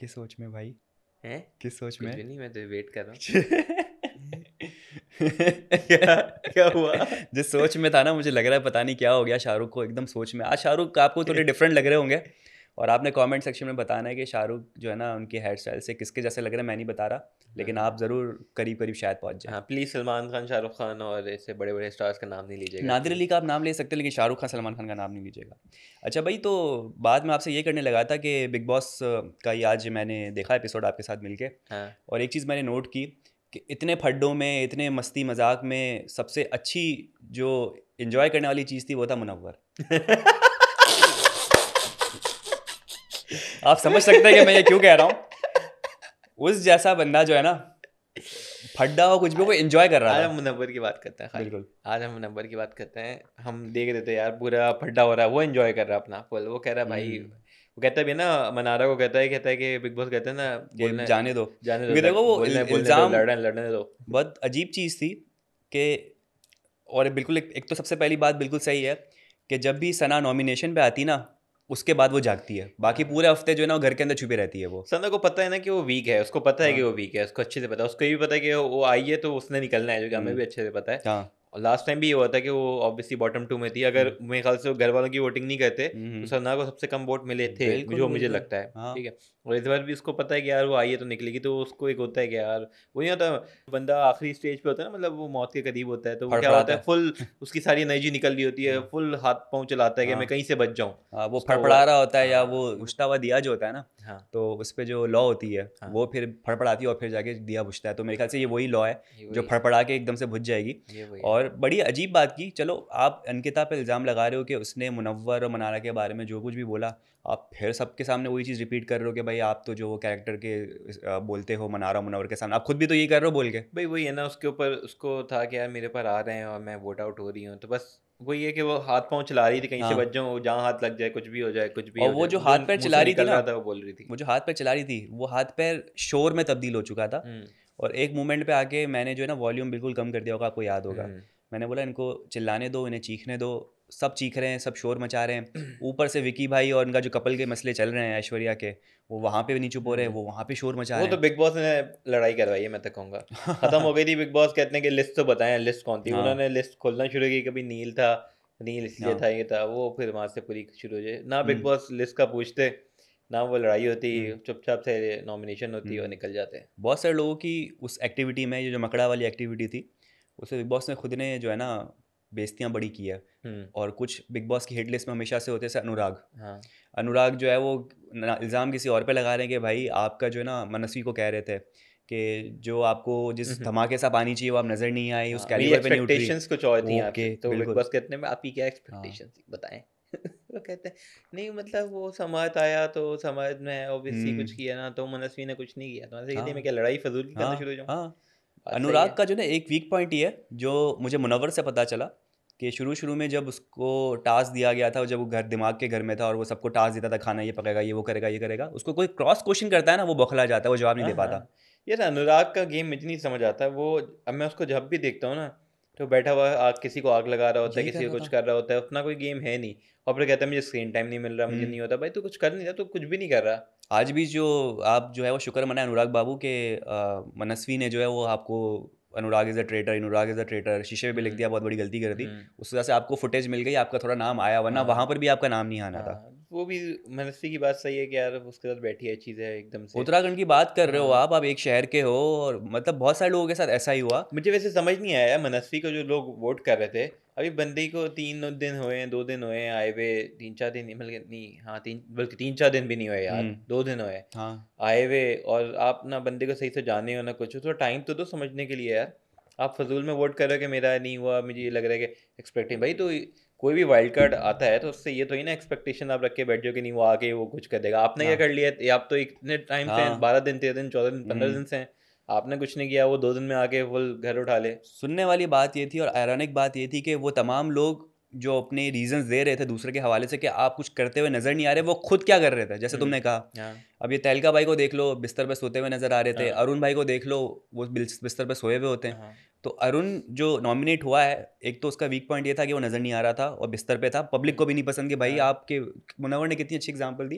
किस सोच में भाई? हैं? किस सोच कुछ में? भी नहीं, मैं तो वेट कर रहा हूँ। क्या क्या हुआ? जिस सोच में था ना, मुझे लग रहा है पता नहीं क्या हो गया शाहरुख को, एकदम सोच में। आज शाहरुख आपको थोड़े डिफरेंट लग रहे होंगे, और आपने कमेंट सेक्शन में बताना है कि शाहरुख जो है ना, उनके हेयर स्टाइल से किसके जैसे लग रहे हैं, मैं नहीं बता रहा, लेकिन आप ज़रूर करीब करीब शायद पहुंच जाए। हाँ, प्लीज़ सलमान खान, शाहरुख खान और ऐसे बड़े बड़े स्टार्स का नाम नहीं लीजिएगा नादिर प्लीज़। अली का आप नाम ले सकते हैं, लेकिन शाहरुख खान सलमान खान का नाम नहीं लीजिएगा। अच्छा भाई, तो बाद में आपसे ये करने लगा था कि बिग बॉस का ही आज मैंने देखा एपिसोड आपके साथ मिलके, हाँ। और एक चीज़ मैंने नोट की कि इतने फड्डों में, इतने मस्ती मजाक में सबसे अच्छी जो इन्जॉय करने वाली चीज़ थी वो था मुनव्वर। आप समझ सकते हैं कि मैं ये क्यों कह रहा हूँ। उस जैसा बंदा जो है ना, फड्डा हो कुछ भी, वो एंजॉय कर रहा आज था। हम मुनव्वर की बात करते हैं खाली। बिल्कुल। आज हम मुनव्वर की बात करते हैं। हम देख रहे थे यार, पूरा फड्डा हो रहा है, वो एंजॉय कर रहा है अपना फुल। वो कह रहा है भाई, हम्म। वो कहता भी है ना, मनारा को कहता है कि बिग बॉस कहते हैं ना, कि बोलने जाने दो, जाने दो, क्योंकि देखो वो बोलने दो, इल्ज़ाम लड़ने दो। बहुत अजीब चीज़ थी कि, और बिल्कुल एक तो सबसे पहली बात बिल्कुल सही है कि जब भी सना नॉमिनेशन पे आती ना, उसके बाद वो जागती है, बाकी हाँ। पूरे हफ्ते जो है ना वो घर के अंदर छुपी रहती है वो। सना को पता है ना कि वो वीक है, उसको पता है कि हाँ। वो वीक है, उसको अच्छे से पता है, उसको ये भी पता है कि वो आई है तो उसने निकलना है, जो कि हमें हम्म। भी अच्छे से पता है। हाँ। और लास्ट टाइम भी ये हुआ था कि वो ऑब्वियसली बॉटम 2 में थी। अगर हम्म। मेरे ख्याल से वो घर वालों की वोटिंग नहीं करते तो हम्म। सना को सबसे कम वोट मिले थे, बिल्कुल जो मुझे बिल्कुल। लगता है। हाँ। ठीक है। और इस बार भी उसको पता है कि यार वो आई है तो निकलेगी, तो उसको एक होता है कि यार, वो नहीं होता, बंदा आखिरी स्टेज पे होता है ना, मतलब वो मौत के करीब होता है, तो वो क्या होता फड़फड़ाता है, फुल है। उसकी सारी एनर्जी निकल रही होती है, हाँ। फुल हाथ पाँव चलाता है कि मैं हाँ। कहीं से बच जाऊँ। हाँ, वो उसका फड़फड़ा ओवर। रहा होता है, या वो हाँ बुझता हुआ दिया जो होता है ना, हाँ तो उस पे जो लौ होती है हाँ। वो फिर फड़फड़ाती है और फिर जाके दिया बुझता है। तो मेरे ख्याल से ये वही लौ है ये जो वही है। फड़फड़ा के एकदम से बुझ जाएगी। ये वही है। और बड़ी अजीब बात की, चलो आप अंकिता पे इल्ज़ाम लगा रहे हो कि उसने मुनव्वर और मनारा के बारे में जो कुछ भी बोला, आप फिर सबके सामने वही चीज़ रिपीट कर रहे हो कि भाई आप तो जो वो कैरेक्टर के बोलते हो मनारा मुनव्वर के सामने, आप खुद भी तो यही कर रहे हो बोल के। भाई वही है ना, उसके ऊपर उसको था कि यार मेरे पर आ रहे हैं और मैं वोट आउट हो रही हूँ, तो बस वही है कि वो हाथ पाँव चला रही थी, कहीं से हाँ। बच जाऊँ, जहाँ हाथ लग जाए, कुछ भी हो जाए, कुछ भी और हो वो जाए, जो जो हाथ पैर मुंह चला से रही थी निकल ना, रहा था वो बोल रही थी। वो जो हाथ पैर चला रही थी, वो हाथ पैर शोर में तब्दील हो चुका था। हम्म। और एक मोमेंट पे आके मैंने जो है ना वॉल्यूम बिल्कुल कम कर दिया होगा, आपको याद होगा। हम्म। मैंने बोला इनको चिल्लाने दो, इन्हें चीखने दो। सब चीख रहे हैं, सब शोर मचा रहे हैं। ऊपर से विकी भाई और उनका जो कपल के मसले चल रहे हैं ऐश्वर्या के, वो वहाँ पे भी नहीं चुप हो रहे हैं, हम्म। वो वहाँ पे शोर मचा वो रहे तो हैं। बिग बॉस ने लड़ाई करवाई है, मैं तो कहूँगा। खत्म हो गई थी बिग बॉस, कहते हैं कि लिस्ट तो बताएं, लिस्ट कौन थी, हाँ। उन्होंने लिस्ट खोलना शुरू की, कभी नील था, नील इसलिए हाँ। था, ये था वो, फिर वहां से पूरी शुरू हो जाए ना, बिग हम्म। बॉस लिस्ट का पूछते ना, वो लड़ाई होती, हम्म। चुपचाप से नॉमिनेशन होती और हम्म। निकल जाते। बहुत सारे लोगों की उस एक्टिविटी में, ये जो मकड़ा वाली एक्टिविटी थी, उसे बिग बॉस ने खुद ने जो है ना बेइज्जतियाँ बड़ी की है। हम्म। और कुछ बिग बॉस की हिट लिस्ट में हमेशा से होते से अनुराग। हाँ। अनुराग जो है वो इल्ज़ाम किसी और पे लगा रहे हैं कि भाई आपका जो है ना, मनस्वी को कह रहे थे कि जो आपको जिस हम्म। धमाके से आप आनी चाहिए वो आप नज़र नहीं आई, उस हाँ, मेरी कैलिबर पे नहीं उतरी। एक्सपेक्टेशंस कुछ और थी आपसे, ओके तो बिग बिल्कुल। बॉस कहते हैं आपकी क्या हाँ। एक्सपेक्टेशंस थी बताएं। वो कहते हैं नहीं, मतलब वो समाज आया तो समाज में ऑब्वियसली कुछ हम्म। किया ना, तो मनस्वी ने कुछ नहीं किया, तो मैंने कहती मैं हाँ। क्या लड़ाई फजूल की करना हाँ। शुरू हो जाऊँ। हाँ। बात सही अनुराग है। का जो ना एक वीक पॉइंट ये है, जो मुझे मुनव्वर से पता चला कि शुरू शुरू में जब उसको टास्क दिया गया था, जब वो घर दिमाग के घर में था और वो सबको टास्क देता था, खाना ये पकाएगा, ये वो करेगा, ये करेगा, उसको कोई क्रॉस क्वेश्चन करता है ना, वो बौखला जाता है, वो जवाब नहीं हाँ दे पाता। हाँ। यार अनुराग का गेम मुझे नहीं समझ आता वो। अब मैं उसको जब भी देखता हूँ ना, तो बैठा हुआ आग, किसी को आग लगा रहा होता है, यही कर किसी को रहा कुछ था। कर रहा होता है, अपना कोई गेम है नहीं। और फिर कहता है मुझे स्क्रीन टाइम नहीं मिल रहा, मुझे हम्म। नहीं होता। भाई तू कुछ कर नहीं रहा, तू कुछ भी नहीं कर रहा। आज भी जो आप जो है वो शुक्र मनाए अनुराग बाबू के, मनस्वी ने जो है वो आपको Anurag is a traitor, Anurag is a traitor शीशे पे भी लिख हम्म। दिया, बहुत बड़ी गलती कर दी। हम्म। उस वजह से आपको फुटेज मिल गई, आपका थोड़ा नाम आया, वरना वहाँ हाँ पर भी आपका नाम नहीं आना था। हाँ, वो भी मनस्वी की बात सही है कि यार उसके साथ बैठी है चीज़ है एकदम से। उत्तराखंड की बात कर रहे हो हाँ। आप एक शहर के हो, और मतलब बहुत सारे लोगों के साथ ऐसा ही हुआ। मुझे वैसे समझ नहीं आया मनस्वी को जो लोग वोट कर रहे थे, अभी बंदे को 3 दिन हुए हैं, 2 दिन हुए हैं आए हुए, 3-4 दिन नहीं, बल्कि नहीं, हाँ तीन, बल्कि 3-4 दिन भी नहीं हुए यार, हम्म। 2 दिन हुए हैं हाँ। आए हुए। और आप ना बंदे को सही से जाने हो ना कुछ, तो टाइम तो दो समझने के लिए यार। आप फजूल में वोट कर रहे हो कि मेरा नहीं हुआ, मुझे ये लग रहा है कि एक्सपेक्टिंग भाई, तो कोई भी वाइल्ड कार्ड आता है तो उससे ये तो ही ना एक्सपेक्टेशन आप रख के बैठ जाओ कि नहीं वो आके वो कुछ कर देगा। आपने क्या हाँ। कर लिया है? आप तो इतने टाइम से हैं, हाँ। 12 दिन, 13 दिन, 14 दिन, 15 दिन हम्म। से हैं, आपने कुछ नहीं किया, वो 2 दिन में आके फुल घर उठा ले। सुनने वाली बात ये थी, और आयरॉनिक बात ये थी कि वो तमाम लोग जो अपने रीजंस दे रहे थे दूसरे के हवाले से कि आप कुछ करते हुए नजर नहीं आ रहे, वो खुद क्या कर रहे थे, जैसे तुमने कहा। हाँ अब ये तहलका भाई को देख लो, बिस्तर पे सोते हुए नजर आ रहे थे। हाँ अरुण भाई को देख लो, वो बिस्तर पे सोए हुए होते हैं। हाँ तो अरुण जो नॉमिनेट हुआ है, एक तो उसका वीक पॉइंट ये था कि वो नज़र नहीं आ रहा था और बिस्तर पे था, पब्लिक को भी नहीं पसंद कि भाई हाँ आपके। मुनव्वर ने कितनी अच्छी एग्जांपल दी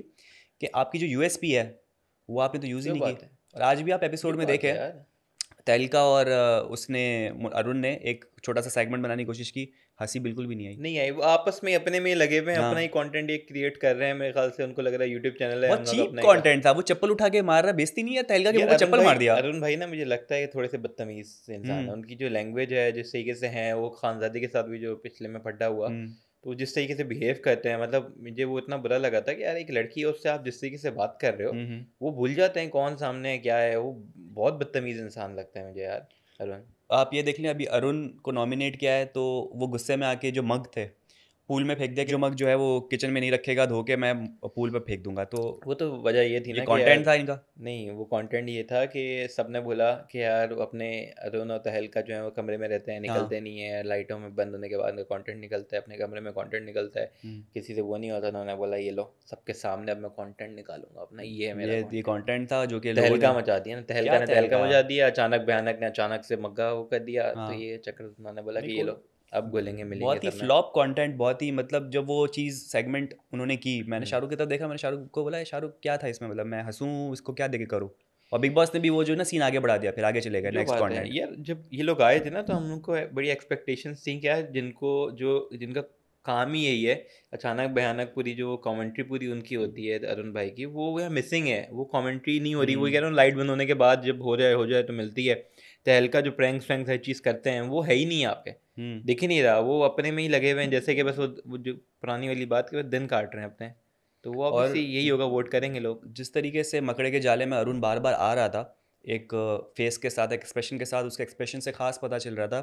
कि आपकी जो यूएसपी है वो आपने तो यूज़ ही क्या नहीं बात की। है, और आज भी आप ये एपिसोड में बात है देखें, यार। तहलका और अरुण ने एक छोटा सा सेगमेंट बनाने की कोशिश की, हंसी बिल्कुल भी नहीं आई। नहीं आई, वो आपस में अपने में ही लगे हुए हैं, अपना ही हाँ, कंटेंट ये क्रिएट कर रहे हैं, मेरे ख्याल से उनको लग रहा है यूट्यूब चैनल है हम बहुत लोग का चीप अपना ही का। कंटेंट था। वो चप्पल उठा के मार रहा, बेइज्जती नहीं है, तहलका के यार मुंह पे चप्पल मार दिया। अरुण भाई ना मुझे लगता है कि थोड़े से बदतमीज इंसान है, हम्म। उनकी जो लैंग्वेज है जिस तरीके से है, वो खानजादी के साथ भी जो पिछले में फटा हुआ, हम्म। तो वो जिस तरीके से बिहेव करते हैं, मतलब मुझे वो इतना बुरा लगा था कि यार एक लड़की है उससे आप जिस तरीके से बात कर रहे हो, हम्म। वो भूल जाते हैं कौन सामने है क्या है, वो बहुत बदतमीज इंसान लगता है मुझे यार अरुण। आप ये देख लें, अभी अरुण को नॉमिनेट किया है तो वो गुस्से में आके जो मग थे पूल में फेंक दिया कि जो मग जो है वो किचन में नहीं रखेगा, धो के मैं पूल पे फेंक दूंगा। तो वो तो वजह ये थी ये ना कि कंटेंट यार, था इनका। नहीं वो कंटेंट ये था कि सबने बोला कि यार अपने अरुण और तहलका जो है वो कमरे में रहते हैं, हाँ। निकलते नहीं है, लाइटों में बंद होने के बाद कंटेंट निकलता है, अपने कमरे में कंटेंट निकलता है, हम्म। किसी से वो नहीं होता। उन्होंने बोला ये लो सबके सामने अब मैं कंटेंट निकालूंगा अपना, ये है मेरा ये कंटेंट। कंटेंट था जो कि लोगों ने। तहलका मचा दिया ना, तहलका क्या ने तहलका तहलका। मचा दिया, अचानक भयानक ने अचानक से मग्गा वो कर दिया, तो हाँ। ये चक्कर उन्होंने बोला मेरे कि ये को लो अब घुलेंगे मिलेंगे बहुत ही सब में। फ्लॉप कंटेंट, बहुत ही मतलब जब वो चीज़ सेगमेंट उन्होंने की, मैंने हम्म। शाहरुख की तरफ देखा, मैंने शाहरुख को बोला, "ये शाहरुख क्या था इसमें, मतलब मैं हंसूं इसको क्या देके करूं"। और बिग बॉस ने भी वो जो है ना सीन आगे बढ़ा दिया, फिर आगे चले गए जो नेक्स्ट बात है कंटेंट। यार, जब ये लोग आए थे ना तो हम लोग को बड़ी एक्सपेक्टेशंस थी क्या, जिनको जो जिनका काम ही यही है, अचानक भयानक पूरी जो कमेंट्री पूरी उनकी होती है अरुण भाई की, वो यहाँ मिसिंग है, वो कमेंट्री नहीं हो रही। वो कह रहा हूँ लाइट बंद होने के बाद जब हो जाए तो मिलती है। तहलका जो प्रैंक्स वैंक्स हर चीज़ करते हैं वो है ही नहीं यहाँ पे, हम्म। दिख ही नहीं रहा, वो अपने में ही लगे हुए हैं, जैसे कि बस वो जो पुरानी वाली बात के बाद दिन काट रहे हैं अपने। तो वो और ऑब्वियसली यही होगा, वोट करेंगे लोग। जिस तरीके से मकड़े के जाले में अरुण बार बार आ रहा था, एक फेस के साथ, एक्सप्रेशन के साथ, उसके एक्सप्रेशन से खास पता चल रहा था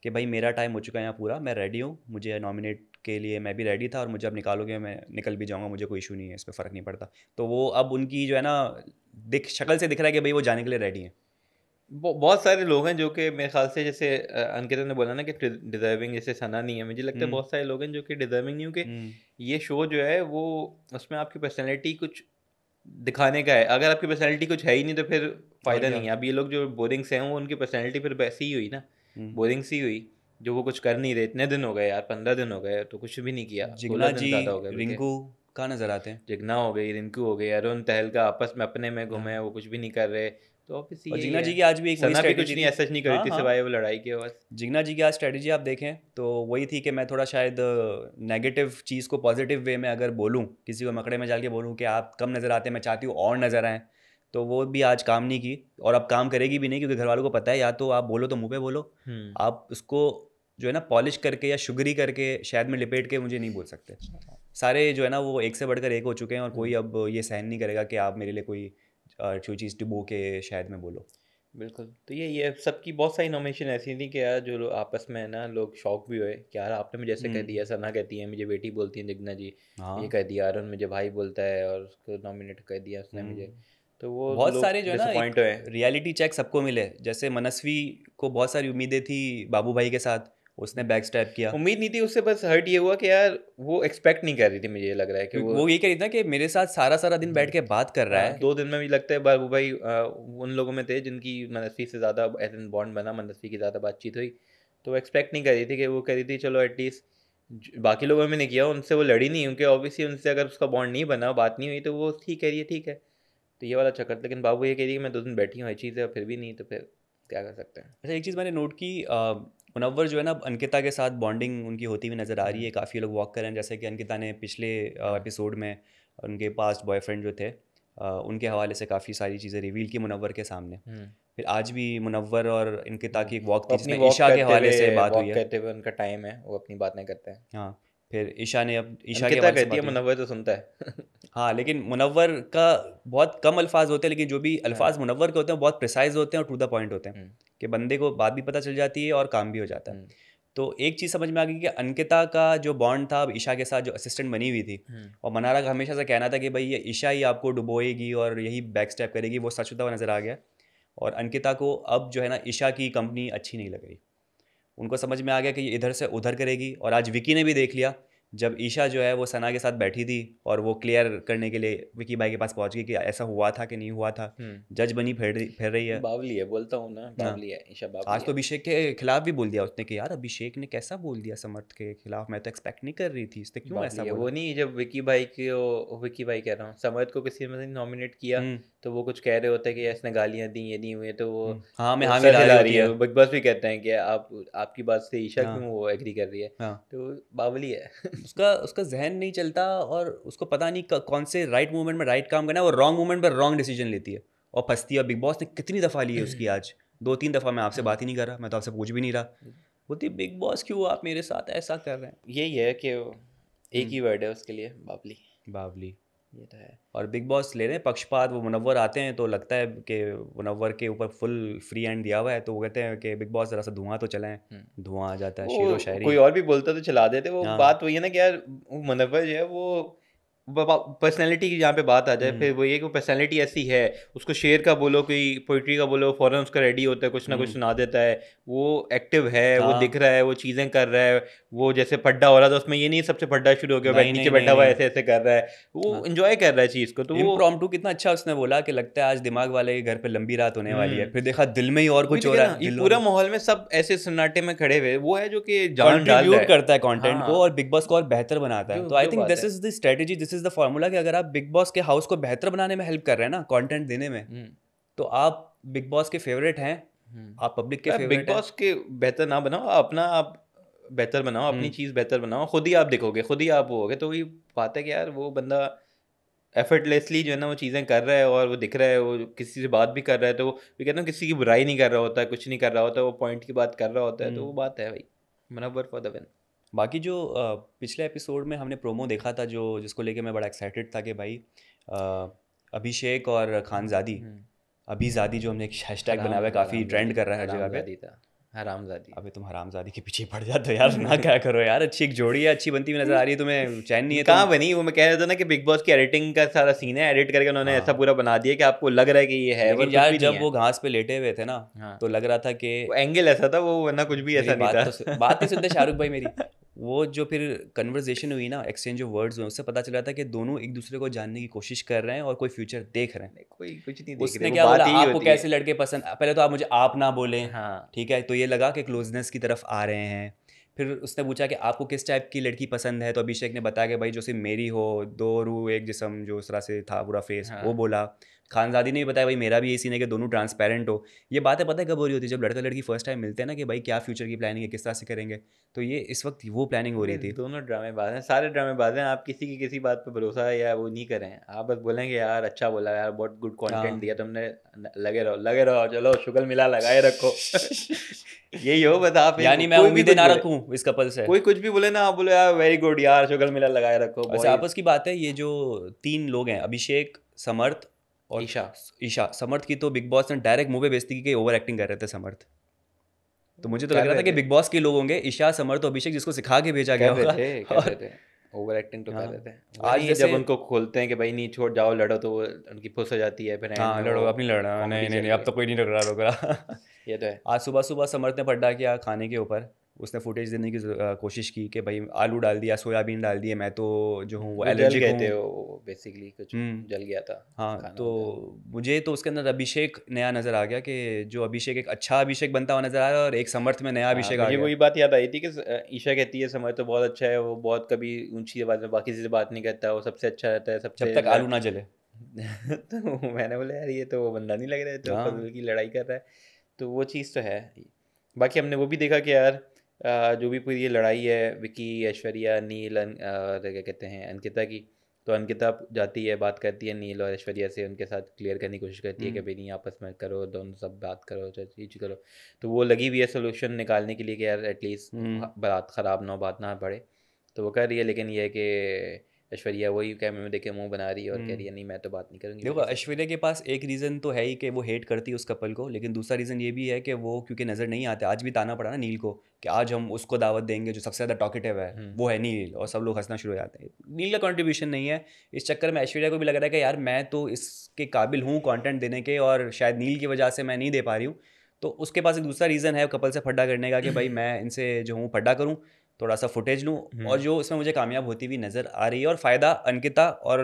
कि भाई मेरा टाइम हो चुका है यहाँ पूरा, मैं रेडी हूँ, मुझे नॉमिनेट के लिए मैं भी रेडी था, और मुझे अब निकालोगे मैं निकल भी जाऊँगा, मुझे कोई इशू नहीं है, इस पर फ़र्क नहीं पड़ता। तो वो अब उनकी जो है ना, दिख शक्ल से दिख रहा है कि भाई वो जाने के लिए रेडी हैं। बहुत सारे लोग हैं जो कि मेरे ख्याल से, जैसे अंकिता ने बोला ना कि डिजर्विंग, जैसे सना नहीं है, मुझे लगता है हम्म। बहुत सारे लोग हैं जो कि डिजर्विंग नहीं, क्योंकि हम्म। ये शो जो है वो, उसमें आपकी पर्सनैलिटी कुछ दिखाने का है, अगर आपकी पर्सनैलिटी कुछ है ही नहीं तो फिर और फ़ायदा क्या। नहीं है। अब ये लोग जो बोरिंग से हैं वो, उनकी पर्सनैलिटी फिर वैसी ही हुई ना, हम्म। बोरिंग सी हुई, जो वो कुछ कर नहीं रहे। इतने दिन हो गए यार, 15 दिन हो गए तो कुछ भी नहीं किया, जिग्ना 16 दिन जी, ज़्यादा हो गए बल्कि। रिंकू कहाँ नज़र आते हैं। जिगना हो गई, रिंकू हो गई, अरुण तहलका आपस में अपने में घूमे, हाँ। वो कुछ भी नहीं कर रहे, तो ऑब्वियसली और यही जिग्ना है। जी की आज भी एक वही सना भी स्ट्रेटेजी कुछ नहीं थी। ऐसा नहीं करी हाँ थी हाँ। सिवाय वो लड़ाई के बस। जिग्ना जी की आज स्ट्रेटजी आप देखें तो वही थी कि मैं थोड़ा शायद नेगेटिव चीज़ को पॉजिटिव वे में अगर बोलूँ, किसी को मकड़े में डाल के बोलूँ कि आप कम नज़र आते हैं, मैं चाहती हूँ और नज़र आएँ, तो वो भी आज काम नहीं की, और अब काम करेगी भी नहीं, क्योंकि घर वालों को पता है या तो आप बोलो तो मुंह पे बोलो, हम्म। आप उसको जो है ना पॉलिश करके या शुगरी करके शहद में लिपेट के मुझे नहीं बोल सकते। सारे जो है ना वो एक से बढ़कर एक हो चुके हैं, और कोई हम्म। अब ये सहन नहीं करेगा कि आप मेरे लिए कोई अच्छी चीज़ डुबो के शहद में बोलो। बिल्कुल, तो ये सबकी बहुत सारी नॉमिनेशन ऐसी थी कि यार जो लोग आपस में है ना, लोग शॉक भी हुए कि यार आपने मुझे ऐसे कह दिया। सना कहती है मुझे बेटी बोलती है जिग्ना जी, ये हाँ। कह दिया, अरुण मुझे भाई बोलता है और उसको नॉमिनेट कर दिया उसने मुझे, तो वो बहुत लोग सारे जो है ना, एक डिसअपॉइंट हुए। रियलिटी चेक सबको मिले, जैसे मनस्वी को बहुत सारी उम्मीदें थी बाबू भाई के साथ, उसने बैक स्टैप किया। उम्मीद नहीं थी उससे, बस हर्ट ये हुआ कि यार वो एक्सपेक्ट नहीं कर रही थी, मुझे ये लग रहा है कि क्योंकि वो। वो ये कह रही थी ना कि मेरे साथ सारा सारा दिन बैठ के बात कर रहा हाँ, है। 2 दिन में भी लगता है बाबू भाई उन लोगों में थे जिनकी मनस्वी से ज़्यादा ऐसे बॉन्ड बना, मनस्वी की ज़्यादा बातचीत हुई, तो एक्सपेक्ट नहीं कर रही थी कि वो कह रही थी चलो एटलीस्ट। बाकी लोगों में नहीं किया, उनसे वो लड़ी नहीं, क्योंकि ऑब्वियसली उनसे अगर उसका बॉन्ड नहीं बना, बात नहीं हुई, तो वो ठीक कह रही है, ठीक है। तो ये वाला चक्कर, लेकिन बाबू ये कह रही है कि मैं 2 दिन बैठी हूँ, ये चीज़ है, फिर भी नहीं, तो फिर क्या कर सकते हैं। अच्छा, एक चीज़ मैंने नोट की, मुनव्वर जो है ना, अंकिता के साथ बॉन्डिंग उनकी होती हुई नज़र आ रही हम्म। है, काफ़ी लोग वॉक कर रहे हैं, जैसे कि अंकिता ने पिछले हाँ। एपिसोड में उनके पास्ट बॉयफ्रेंड जो थे, उनके हवाले से काफ़ी सारी चीज़ें रिवील की मुनव्वर के सामने। हम्म। फिर आज भी मुनव्वर और अंकिता की एक वॉक वो थी अपनी जिसमें वॉक ईशा के करते हवाले हुए, से बात हुई है। उनका टाइम है, वो अपनी बातें करते हैं। हाँ। फिर ईशा ने, अब ईशा के अंकिता हवाले से कहती है, बात हुई। मुनव्वर तो सुनता है। हाँ, लेकिन मुनव्वर का बहुत कम अल्फाज होते हैं, लेकिन जो भी हाँ। अल्फाज मुनव्वर के होते हैं वो बहुत प्रिसाइज होते हैं और टू द पॉइंट होते हैं, हम्म। कि बंदे को बात भी पता चल जाती है और काम भी हो जाता है। हम्म। तो एक चीज़ समझ में आ गई कि अंकिता का जो बॉन्ड था अब ईशा के साथ, जो असिस्टेंट बनी हुई थी, हम्म। और मनारा का हमेशा से कहना था कि भाई ये ईशा ही आपको डुबोएगी और यही बैक स्टेप करेगी, वो सच होता हुआ नजर आ गया। और अंकिता को अब जो है ना ईशा की कंपनी अच्छी नहीं लग रही, उनको समझ में आ गया कि ये इधर से उधर करेगी। और आज विकी ने भी देख लिया, जब ईशा जो है वो सना के साथ बैठी थी और वो क्लियर करने के लिए विकी भाई के पास पहुंच गई कि ऐसा हुआ था कि नहीं हुआ था, हम्म। जज बनी फिर रही है। बावली है, बोलता हूँ ना, हाँ। बावली है, ईशा बावली आज तो है। अभिषेक के खिलाफ भी बोल दिया उसने कि यार अभिषेक ने कैसा बोल दिया समर्थ के खिलाफ, मैं तो एक्सपेक्ट नहीं कर रही थी, इसने क्यों ऐसा बावली है बोला। वो, नहीं जब विकी भाई की, विकी भाई कह रहा हूँ, समर्थ को किसी ने नॉमिनेट किया, तो वो कुछ कह रहे होते हैं कि इसने गालियाँ दी, ये दी हुई है, तो वो हाँ में वो हामी सर ला रही हिला होती रही है, है। बिग बॉस भी कहते हैं कि आप आपकी बात से ईशा हाँ क्यों वो एग्री कर रही है, हाँ, तो बावली है। उसका उसका जहन नहीं चलता और उसको पता नहीं कौन से राइट मोमेंट में राइट काम करना है, वो रॉन्ग मोमेंट पर रॉन्ग डिसीजन लेती है और फंसती है। बिग बॉस ने कितनी दफ़ा ली है उसकी आज, 2-3 दफ़ा। मैं आपसे बात ही नहीं कर रहा, मैं तो आपसे पूछ भी नहीं रहा। बोलती है बिग बॉस क्यों आप मेरे साथ ऐसा कर रहे हैं। यही है कि एक ही वर्ड है उसके लिए, बावली। बावली। ये तो है। और बिग बॉस ले रहे हैं पक्षपात। वो मुनव्वर आते हैं तो लगता है कि मुनव्वर के ऊपर फुल फ्री हैंड दिया हुआ है, तो वो कहते हैं कि बिग बॉस ज़रा सा धुआं तो चलाएं। धुआं आ जाता है, शेरो वो शायरी। कोई और भी बोलता तो चला देते। वो हाँ। बात वही है ना कि यार वो मुनव्वर जो है वो पर्सनैलिटी की जहाँ पे बात आ जाए, फिर वो ये कि पर्सनैलिटी ऐसी है, उसको शेर का बोलो, कोई पोइट्री का बोलो, फौरन उसका रेडी होता है, कुछ ना कुछ सुना देता है। वो एक्टिव है, वो दिख रहा है, वो चीज़ें कर रहा है। वो जैसे पड्डा हो रहा था उसमें, ये नहीं सबसे पड्डा शुरू हो गया, नहीं नीचे नहीं बैठा नहीं हुआ नहीं। ऐसे ऐसे कर रहा है, वो इंजॉय कर रहा है चीज़ को। तो वो इम्प्रॉम्प्टू कितना अच्छा उसने बोला कि लगता है आज दिमाग वाले के घर पे लंबी रात होने वाली है, फिर देखा दिल में ही और वही कुछ तो हो कह रहा ना, है। ये दिल पूरा और माहौल में सब ऐसे सन्नाटे में खड़े हुए, वो है जो कि जान डाल रहा कंट्रीब्यूट है। करता है कंटेंट को हाँ, और बिग बॉस को और बेहतर बनाता है। जो तो आई जो थिंक बात दिस है। Is the strategy, this is the formula कि अगर आप बिग बॉस के हाउस को बेहतर बनाने में हेल्प कर रहे हैं ना, कंटेंट देने में, तो आप बिग बॉस के फेवरेट हैं, आप पब्लिक के तो बिग फेवरेट हैं। बॉस के बेहतर ना बनाओ, अपना आप बेहतर बनाओ, अपनी चीज़ बेहतर बनाओ, खुद ही आप दिखोगे, खुद ही आप वो होगे। तो वही बात है कि यार वो बंदा एफर्टलेसली जो है ना वो चीज़ें कर रहा है, और वो दिख रहा है, वो किसी से बात भी कर रहा है, तो वो कहते हैं किसी की बुराई नहीं कर रहा होता है, कुछ नहीं कर रहा होता, वो पॉइंट की बात कर रहा होता है। तो वो बात है भाई, मुनव्वर फॉर द विन। बाकी जो पिछले एपिसोड में हमने प्रोमो देखा था, जो जिसको लेके मैं बड़ा एक्साइटेड था कि भाई अ, अभिषेक और खानजादी, अभिजादी, जो हमने एक हैशटैग बनाया हुआ है, काफ़ी ट्रेंड कर रहा है हर जगह पे। हरामजादी था, हरामजादी। अबे तुम हरामजादी के पीछे पड़ जाते हो यार, ना क्या करो यार। अच्छी एक जोड़ी है, अच्छी बनती हुई नजर आ रही है, तुम्हें चैन नहीं है तुम। कहाँ बनी वो, मैं कह रहा था ना कि बिग बॉस की एडिटिंग का सारा सीन है, एडिट करके उन्होंने ऐसा हाँ, पूरा बना दिया कि आपको लग रहा है कि ये है, पर लेकिन कुछ यार भी नहीं जब है। वो घास पे लेटे हुए थे ना, हाँ, तो लग रहा था कि वो एंगल ऐसा था, वो वरना कुछ भी मेरी ऐसा नहीं बात था। तो बात नहीं सुनते शाहरुख भाई मेरी। वो जो फिर कन्वर्सेशन हुई ना, एक्सचेंज ऑफ वर्ड्स हुए, उससे पता चला था कि दोनों एक दूसरे को जानने की कोशिश कर रहे हैं और कोई फ्यूचर देख रहे हैं। कोई कुछ नहीं देख रहे, उसने वो क्या बोला, बात यही आपको होती है। कैसे लड़के पसंद, पहले तो आप मुझे आप ना बोलें, हाँ, ठीक है, तो ये लगा कि क्लोजनेस की तरफ आ रहे हैं। फिर उसने पूछा कि आपको किस टाइप की लड़की पसंद है, तो अभिषेक ने बताया कि भाई जो सिर्फ मेरी हो, दो रूह एक जिस्म, जो उस तरह से था पूरा फेस, वो हाँ। बोला। खानजादी ने भी बताया भाई मेरा भी यही सीन है कि दोनों ट्रांसपेरेंट हो। ये बातें पता है कब हो रही होती है, जब लड़का लड़की फर्स्ट टाइम मिलते हैं ना, कि भाई क्या फ्यूचर की प्लानिंग है, किस तरह से करेंगे। तो ये इस वक्त वो प्लानिंग हो अबे रही थी। दोनों ड्रामेबाज हैं, सारे ड्रामेबाज हैं। आप किसी की किसी बात पे भरोसा या वो नहीं करें, आप बस बोलेंगे यार अच्छा बोला यार, बहुत गुड कंटेंट हाँ। दिया तुमने, लगे रहो, चलो शुगर मिला लगाए रखो। यही हो बस। आप यानी मैं कोई भी उम्मीदें कुछ ना बोले, रखूं इस कपल से। कोई कुछ भी बोले ना, आप बोले यार वेरी गुड यार, शुगर मिला लगाए रखो वैसे बॉयज। आपस की बात है, ये जो 3 लोग हैं, अभिषेक, समर्थ और ईशा ईशा। समर्थ की तो बिग बॉस ने डायरेक्ट मुंह पे बेइज्जती की कि ओवर एक्टिंग कर रहे थे समर्थ। तो मुझे तो लग कर रहा था रहे कि थे, बिग बॉस के लोग होंगे, ईशा, समर्थ और अभिषेक, जिसको सिखा के भेजा गया कर रहे होगा। थे, कर रहे और थे। ओवर एक्टिंग तो कर हाँ, रहे थे। वो आज नहीं, जब जैसे उनको खोलते हैं कि भाई नहीं छोड़ जाओ लड़ो, तो वो उनकी फुस हो जाती है, फिर एंड हाँ में लड़ो, वो अपनी लड़ना, नहीं कॉमेडी नहीं चल नहीं, रही अब तो है। कोई नहीं रोक रहा। ये तो है। आज सुबह सुबह समर्थ ने पड्डा किया खाने के ऊपर। उसने फुटेज देने की कोशिश की कि भाई आलू डाल दिया, सोयाबीन डाल दिए, मैं तो जो हूँ वो वो जल एलर्जिक गए हूँ। थे, वो बेसिकली कुछ जल गया था हाँ, खाना तो उनका। मुझे तो उसके अंदर अभिषेक नया नज़र आ गया, कि जो अभिषेक एक अच्छा अभिषेक बनता हुआ नज़र आ रहा है, और एक समर्थ में नया हाँ, अभिषेक आ मुझे गया। वही बात याद आई थी कि ईशा कहती है समय तो बहुत अच्छा है, वो बहुत कभी ऊंची आवाज में बाकी से बात नहीं करता, वो सबसे अच्छा रहता है, जब सबसे तक आलू ना जले। तो मैंने बोला यार ये तो वो बंदा नहीं लग रहा है, तो हाँ। फजल की लड़ाई कर रहा है। तो वो चीज़ तो है। बाकी हमने वो भी देखा कि यार जो भी पूरी ये लड़ाई है विकी, ऐश्वर्या, नील, और क्या कहते हैं अंकिता की, तो अंकिता जाती है, बात करती है नील और ऐश्वर्या से, उनके साथ क्लियर करने की कोशिश करती है कि भाई नहीं आपस में करो, दोनों सब बात करो, चीज करो। तो वो लगी हुई है सोल्यूशन निकालने के लिए कि यार एटलीस्ट बात ख़राब ना हो, बात ना बढ़े। तो वो कर रही है, लेकिन ये है कि ऐश्वर्या वही कैमरे में देखे मुंह बना रही है और कह रही है नहीं मैं तो बात नहीं करूँगी देखो, विकी से। ऐश्वर्या के पास एक रीज़न तो है ही कि वो हेट करती है उस कपल को, लेकिन दूसरा रीज़न ये भी है कि वो क्योंकि नज़र नहीं आते। आज भी ताना पड़ा ना नील को कि आज हम उसको दावत देंगे जो सबसे ज़्यादा टॉकेटिव है, वो है नील, और सब लोग हंसना शुरू हो जाते हैं। नील का कंट्रीब्यूशन नहीं है। इस चक्कर में ऐश्वर्या को भी लग रहा है कि यार मैं तो इसके काबिल हूँ कंटेंट देने के, और शायद नील की वजह से मैं नहीं दे पा रही हूँ। तो उसके पास एक दूसरा रीज़न है कपल से फड्डा करने का, कि भाई मैं इनसे जो हूँ फड्डा करूँ, थोड़ा सा फुटेज लूँ, और जो उसमें मुझे कामयाब होती हुई नज़र आ रही है। और फ़ायदा अंकिता और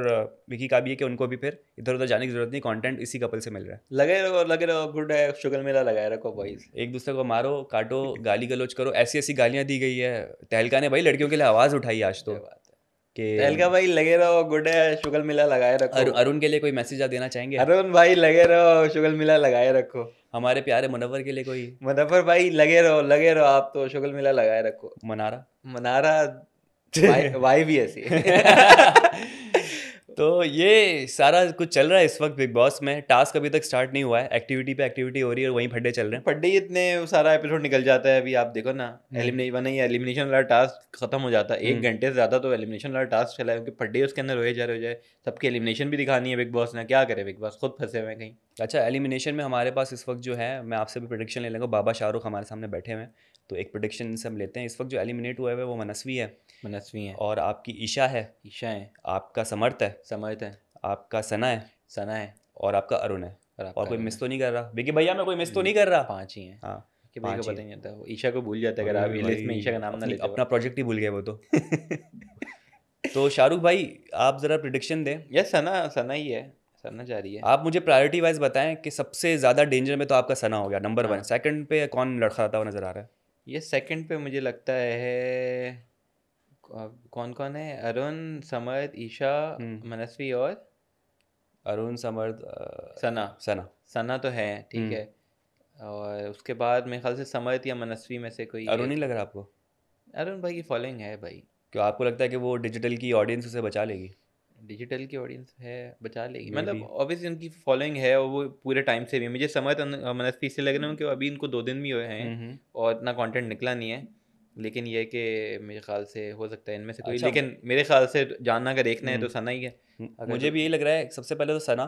विकी का भी है कि उनको भी फिर इधर उधर जाने की ज़रूरत नहीं, कंटेंट इसी कपल से मिल रहा है। लगे रहो गुड है, शुगर मेला लगाए रखो बॉयज। एक दूसरे को मारो, काटो, गाली गलौज करो। ऐसी ऐसी गालियाँ दी गई है, तहलका ने भाई लड़कियों के लिए आवाज़ उठाई आज तो, बात है। कि तहलका भाई लगे रहो, गुड है, शुगल मिला लगाए रखो। अरुण के लिए कोई मैसेज आप देना चाहेंगे? अरुण भाई लगे रहो, शुगल मिला लगाए रखो। हमारे प्यारे मुनव्वर के लिए कोई? मुजफ्फर भाई लगे रहो, आप तो शुगल मिला लगाए रखो। मनारा? मनारा वाई भी ऐसी तो ये सारा कुछ चल रहा है इस वक्त बिग बॉस में। टास्क अभी तक स्टार्ट नहीं हुआ है, एक्टिविटी पे एक्टिविटी हो रही है और वहीं फड्डे चल रहे हैं। फड्डे ही इतने, सारा एपिसोड निकल जाता है। अभी आप देखो ना, एलिमिनेशन वाला टास्क खत्म हो जाता है, 1 घंटे से ज्यादा तो एलिमिनेशन वाला टास्क चला है, क्योंकि फड्डे उसके अंदर हो जाए सबकी एलिमिनेशन भी दिखानी है बिग बॉस ने। क्या करे बिग बॉस, खुद फंसे हुए हैं कहीं। अच्छा, एलिमिनेशन में हमारे पास इस वक्त जो है, मैं आपसे भी प्रेडिक्शन ले लूँगा। बाबा शाहरुख हमारे सामने बैठे हुए हैं, तो एक प्रेडिक्शन से हम लेते हैं। इस वक्त जो एलिमिनेट हुआ है वो मनस्वी है, मनस्वी है, और आपकी ईशा है, ईशा है, आपका समर्थ है, समर्थ है, आपका सना है, सना है, और आपका अरुण है। और और कोई मिस तो नहीं कर रहा? बिकी भैया मैं कोई मिस तो नहीं कर रहा? 5 ही हैं। हाँ, कि भाई को 5 ही पता ही नहीं होता, वो ईशा को भूल जाता है अगर आप अरे लिस्ट में भाई, ईशा का नाम ना लेते हो। अपना प्रोजेक्ट ही भूल गए वो तो। तो शाहरुख भाई आप ज़रा प्रिडिक्शन दें। ये सना ही है, सना जा रही है। आप मुझे प्रायोरिटी वाइज बताएं कि सबसे ज़्यादा डेंजर में तो आपका सना हो गया, नंबर 1। हाँ। सेकंड पे कौन लड़खड़ाता हुआ नजर आ रहा है? ये सेकंड पे मुझे लगता है कौन कौन है, अरुण, समर्थ, ईशा, मनस्वी और अरुण, समर्थ, सना। सना। सना तो है, ठीक है। और उसके बाद मेरे ख्याल से समर्थ या मनस्वी में से कोई अरुण नहीं लग रहा आपको? अरुण भाई की फॉलोइंग है भाई। क्यों आपको लगता है कि वो डिजिटल की ऑडियंस उसे बचा लेगी? डिजिटल की ऑडियंस है, बचा लेगी, Maybe. मतलब ऑब्वियसली उनकी फॉलोइंग है और वो पूरे टाइम से भी। मुझे समर्थ और मनस्वी से लग रहा है कि अभी इनको 2 दिन भी हुए हैं और इतना कंटेंट निकला नहीं है। लेकिन ये कि मेरे ख्याल से हो सकता है इनमें से कोई। अच्छा। लेकिन मेरे ख्याल से जानना अगर देखना है तो सना ही है। मुझे भी यही लग रहा है। सबसे पहले तो सना,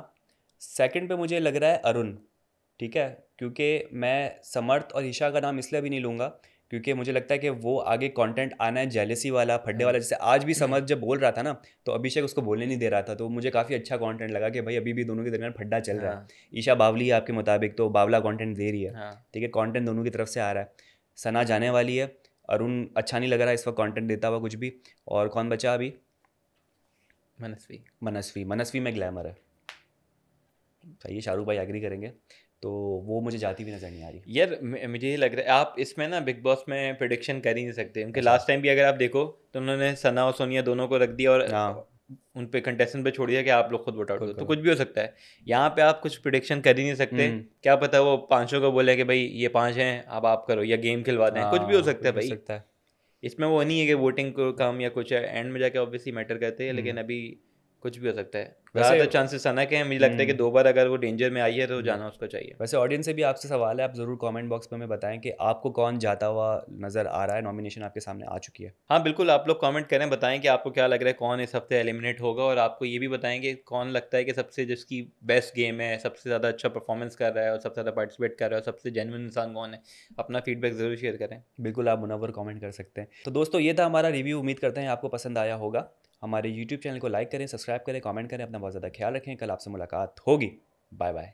सेकंड पे मुझे लग रहा है अरुण, ठीक है, क्योंकि मैं समर्थ और ईशा का नाम इसलिए भी नहीं लूँगा क्योंकि मुझे लगता है कि वो आगे कंटेंट आना है जेलेसी वाला, फड्डे वाला। जैसे आज भी समर्थ जब बोल रहा था ना, तो अभिषेक उसको बोलने नहीं दे रहा था, तो मुझे काफ़ी अच्छा कंटेंट लगा कि भाई अभी भी दोनों के दरमियान फड्डा चल रहा है। ईशा बावली है आपके मुताबिक, तो बावला कंटेंट दे रही है, ठीक है, कंटेंट दोनों की तरफ से आ रहा है। सना जाने वाली है, अरुण अच्छा नहीं लग रहा इस वक्त कंटेंट देता हुआ कुछ भी। और कौन बचा अभी? मनस्वी में ग्लैमर है। सही, शाहरुख भाई एग्री करेंगे, तो वो मुझे जाती हुई नजर नहीं आ रही। यार मुझे ये लग रहा है आप इसमें ना बिग बॉस में प्रेडिक्शन कर ही नहीं सकते, क्योंकि लास्ट टाइम भी अगर आप देखो तो उन्होंने सना और सोनिया दोनों को रख दिया और उन पे कंटेस्टेंट पे छोड़ दिया कि आप लोग खुद वोट आउट करो, तो कुछ भी हो सकता है। यहाँ पे आप कुछ प्रेडिक्शन कर ही नहीं सकते। क्या पता वो 500 को बोले कि भाई ये 5 हैं, अब आप करो, या गेम खिलवा दें, कुछ भी हो सकता है भाई। इसमें वो नहीं है कि वोटिंग को काम या कुछ है, एंड में जाके ऑब्वियसली मैटर करते हैं, लेकिन अभी कुछ भी हो सकता है। ज़्यादा चांसेस सना के हैं, मुझे लगता है कि 2 बार अगर वो डेंजर में आई है तो जाना उसको चाहिए। वैसे ऑडियंस से भी आपसे सवाल है, आप ज़रूर कमेंट बॉक्स में हमें बताएं कि आपको कौन जाता हुआ नज़र आ रहा है। नॉमिनेशन आपके सामने आ चुकी है। हाँ बिल्कुल, आप लोग कमेंट करें, बताएं कि आपको क्या लग रहा है कौन इस हफ्ते एलिमिनेट होगा, और आपको ये भी बताएं कि कौन लगता है कि सबसे जिसकी बेस्ट गेम है, सबसे ज़्यादा अच्छा परफॉर्मेंस कर रहा है और सबसे ज़्यादा पार्टिसिपेट कर रहा है और सबसे जेन्युइन इंसान कौन है। अपना फीडबैक ज़रूर शेयर करें। बिल्कुल, आप मुनव्वर कमेंट कर सकते हैं। तो दोस्तों ये था हमारा रिव्यू, उम्मीद करते हैं आपको पसंद आया होगा। हमारे YouTube चैनल को लाइक करें, सब्सक्राइब करें, कमेंट करें। अपना बहुत ज़्यादा ख्याल रखें। कल आपसे मुलाकात होगी। Bye bye.